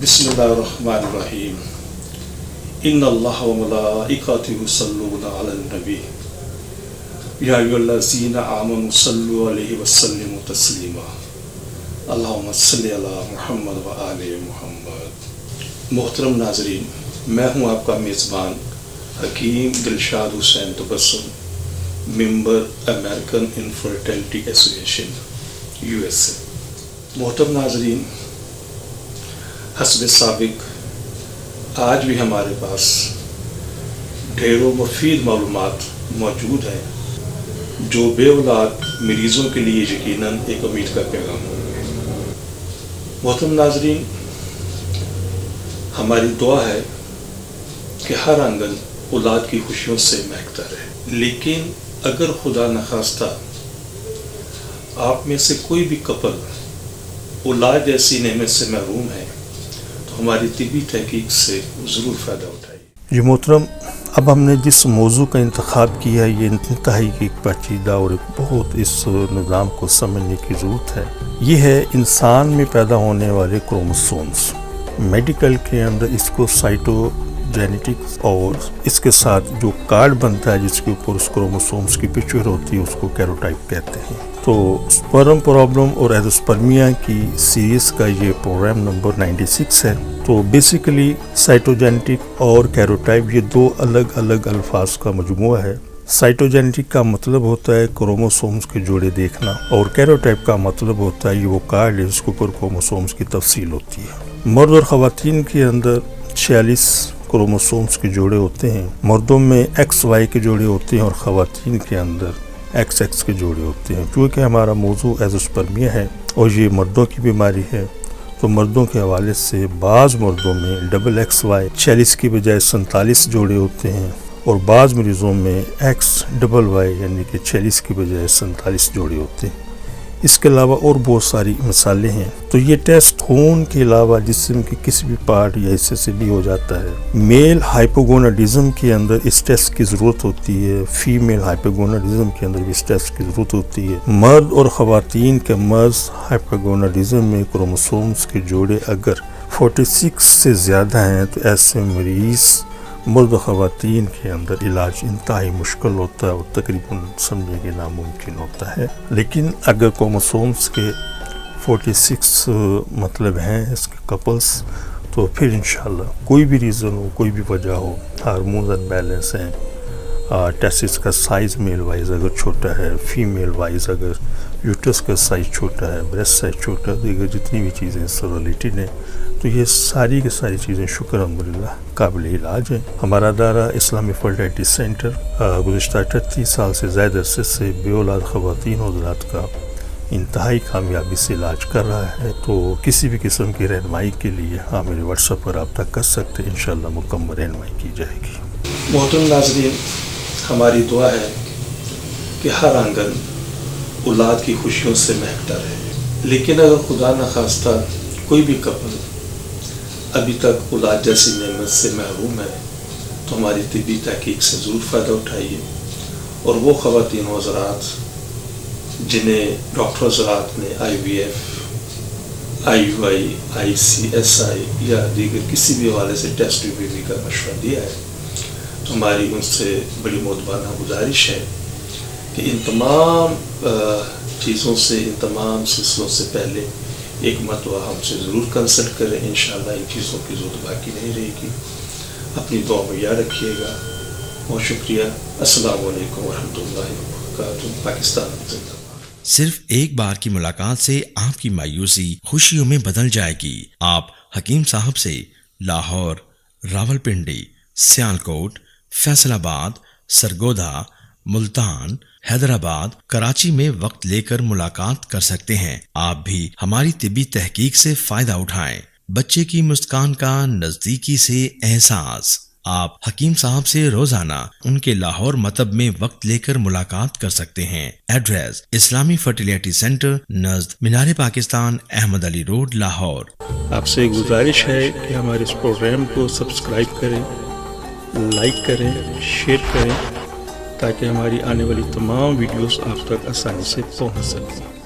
बिस्मिल्लाहिर्रहमानिर्रहीम इन्नल्लाह व मलाइकतहु युसल्लूना अलन नबी या अय्युहल्लज़ीना आमनु सल्लु अलैहि व सल्लिमु तस्लीमा अल्लाहुम्मा सल्लि अला मुहम्मद व आले मुहम्मद। मोहतरम नाज़रीन, मैं हूँ आपका मेज़बान Hakeem Dilshad Hussain Tabassum, member American infertility association USA। मोहतरम नाज़रीन, हस्ब साबिक आज भी हमारे पास ढेरों मुफीद मालूमात मौजूद हैं जो बेऔलाद मरीज़ों के लिए यकीनन एक उम्मीद का पैगाम होंगे। मोहतरम नाज़रीन, हमारी दुआ है कि हर आंगन औलाद की खुशियों से महकता रहे, लेकिन अगर खुदा न खास्ता आप में से कोई भी कपल औलाद जैसी नेमत से महरूम है तो हमारी तिबी तहकीक से ज़रूर फ़ायदा उठाइए। जी मोहतरम, अब हमने जिस मौजू का इंतखाब किया है ये इंतहाई एक पेचीदा और बहुत इस निज़ाम को समझने की ज़रूरत है। ये है इंसान में पैदा होने वाले क्रोमोसोम्स। मेडिकल के अंदर इसको साइटोजेनेटिक्स और इसके साथ जो कार्ड बनता है जिसके ऊपर उस क्रोमोसोम्स की पिक्चर होती है उसको कैरोटाइप कहते हैं। तो स्पर्म प्रॉब्लम और एज़ोस्पर्मिया की सीरीज़ का ये प्रोग्राम नंबर 96 है। तो बेसिकली साइटोजेनेटिक और कैरोटाइप ये दो अलग अलग अल्फाज का मजमूआ है। साइटोजेनेटिक का मतलब होता है क्रोमोसोम्स के जोड़े देखना और कैरोटाइप का मतलब होता है ये वो कार्ड है जिसके ऊपर क्रोमोसोम्स की तफसील होती है। मर्द और ख़वातीन के अंदर 46 क्रोमोसोम्स के जोड़े होते हैं। मर्दों में XY के जोड़े होते हैं और ख़वातीन के अंदर XX के जोड़े होते हैं। क्योंकि हमारा मौजू एज़ोस्पर्मिया है और ये मर्दों की बीमारी है तो मर्दों के हवाले से बाज़ मर्दों में XXY 46 की बजाय 47 जोड़े होते हैं और बाज़ मरीज़ों में XYY यानी कि 46 की बजाय 47 जोड़े होते हैं। इसके अलावा और बहुत सारी मिसालें हैं। तो ये टेस्ट खून के अलावा जिस्म के किसी भी पार्ट या हिस्से से भी हो जाता है। मेल हाइपोगोनाडिज्म के अंदर इस टेस्ट की ज़रूरत होती है, फीमेल हाइपोगोनाडिज्म के अंदर भी इस टेस्ट की ज़रूरत होती है। मर्द और ख़वातीन के मर्ज हाइपोगोनाडिज्म में क्रोमोसोम्स के जोड़े अगर 46 से ज़्यादा हैं तो ऐसे मरीज़ मर्द व ख़वातीन के अंदर इलाज इंतहाई मुश्किल होता है और तकरीबन समझने के नामुमकिन होता है। लेकिन अगर क्रोमोसोम्स के 46 मतलब हैं इसके कपल्स तो फिर इंशाल्लाह कोई भी रीज़न हो, कोई भी वजह हो, हार्मोन्स अनबैलेंस हैं, टेस्टिस का साइज़ मेल वाइज अगर छोटा है, फीमेल वाइज अगर यूट्रस का साइज़ छोटा है, ब्रेस्ट साइज़ छोटा है, तो अगर जितनी भी चीज़ें इससे रिलेटेड हैं तो ये सारी की सारी चीज़ें शुक्र अल्हम्दुलिल्लाह काबिल इलाज हैं। हमारा अदारा इस्लामी फर्टिलिटी सेंटर गुज़श्ता 38 साल से ज़्यादा अरसे से बेऔलाद ख़वातीन और हज़रात का इंतहाई कामयाबी से इलाज कर रहा है। तो किसी भी किस्म की रहनुमाई के लिए हाँ मेरे व्हाट्सएप पर रब्ता कर सकते हैं, इंशाअल्लाह मुकम्मल रहनुमाई की जाएगी। मोहतरम नाज़रीन, हमारी दुआ है कि हर आंगन औलाद की खुशियों से महकता रहे, लेकिन अगर खुदा न खास्ता कोई भी कपल अभी तक औलाद जैसी नेमत से महरूम है तो हमारी तिबी तहकीक से ज़रूर फ़ायदा उठाइए। और वो ख़वातीन हज़रात जिन्हें डॉक्टर हज़रात ने IVF, IUI, ICSI या दीगर किसी भी हवाले से टेस्ट बेबी का मशवरा दिया है तो हमारी उनसे बड़ी मोतबाना गुजारिश है कि इन तमाम चीज़ों से, इन तमाम सिलसिलों से पहले एक मरतबा हमसे ज़रूर कंसल्ट करें। इंशाअल्लाह इन चीज़ों की ज़रूरत बाकी नहीं रहेगी। अपनी दुआ में याद रखिएगा। बहुत शुक्रिया। अस्सलाम वालेकुम वरहमतुल्लाहि वबरकातुहू। पाकिस्तान जिंदाबाद। सिर्फ एक बार की मुलाकात से आपकी मायूसी खुशियों में बदल जाएगी। आप हकीम साहब से लाहौर, रावलपिंडी, सियालकोट, फैसलाबाद, सरगोधा, मुल्तान, हैदराबाद, कराची में वक्त लेकर मुलाकात कर सकते हैं। आप भी हमारी तिब्बी तहकीक से फायदा उठाएं। बच्चे की मुस्कान का नजदीकी से एहसास। आप हकीम साहब से रोजाना उनके लाहौर मतब में वक्त लेकर मुलाकात कर सकते हैं। एड्रेस इस्लामी फर्टिलिटी सेंटर नज़द मीनार पाकिस्तान, अहमद अली रोड, लाहौर। आपसे गुजारिश है कि हमारे इस प्रोग्राम को सब्सक्राइब करें, लाइक करें, शेयर करें ताकि हमारी आने वाली तमाम वीडियोस आप तक आसानी से पहुंच सकें।